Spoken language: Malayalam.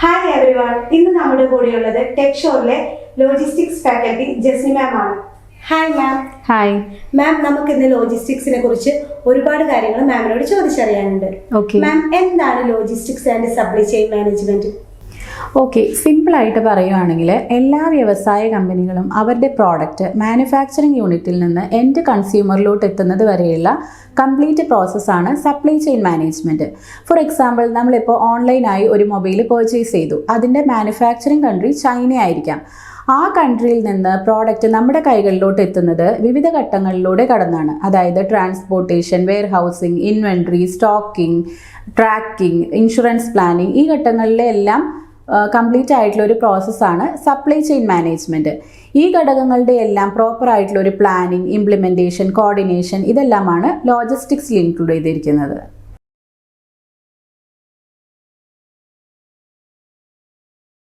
ഹായ് എവരിവൺ, ഇന്ന് നമ്മുടെ കൂടെയുള്ളത് ടെക് ഷോറിലെ ലോജിസ്റ്റിക്സ് ഫാക്കൽറ്റി ജസ്നി മാം ആണ്. Hi ma'am. ഹായ് മാം, നമുക്ക് ഇന്ന് ലോജിസ്റ്റിക്സിനെ കുറിച്ച് ഒരുപാട് കാര്യങ്ങൾ മാമിനോട് ചോദിച്ചറിയാനുണ്ട്. മാം, എന്താണ് logistics and supply chain management? Okay, സിമ്പിളായിട്ട് പറയുകയാണെങ്കിൽ എല്ലാ വ്യവസായ കമ്പനികളും അവരുടെ പ്രോഡക്റ്റ് മാനുഫാക്ചറിങ് യൂണിറ്റിൽ നിന്ന് എൻഡ് കൺസ്യൂമറിലോട്ട് എത്തുന്നത് വരെയുള്ള കംപ്ലീറ്റ് പ്രോസസ്സാണ് supply chain management. For example, നമ്മളിപ്പോൾ ഓൺലൈനായി ഒരു മൊബൈൽ പർച്ചേസ് ചെയ്തു. അതിൻ്റെ മാനുഫാക്ചറിങ് കൺട്രി ചൈന ആയിരിക്കാം. ആ കൺട്രിയിൽ നിന്ന് പ്രോഡക്റ്റ് നമ്മുടെ കൈകളിലോട്ട് എത്തുന്നത് വിവിധ ഘട്ടങ്ങളിലൂടെ കടന്നാണ്. അതായത് transportation, warehousing, inventory, stocking, tracking, insurance planning, ഈ ഘട്ടങ്ങളിലെ എല്ലാം കംപ്ലീറ്റ് ആയിട്ടുള്ള ഒരു പ്രോസസ്സാണ് സപ്ലൈ ചെയിൻ മാനേജ്മെൻറ്റ്. ഈ ഘടകങ്ങളുടെ എല്ലാം പ്രോപ്പർ ആയിട്ടുള്ള ഒരു പ്ലാനിംഗ്, ഇംപ്ലിമെൻറ്റേഷൻ, കോർഡിനേഷൻ, ഇതെല്ലാമാണ് ലോജിസ്റ്റിക്സിൽ ഇൻക്ലൂഡ് ചെയ്തിരിക്കുന്നത്.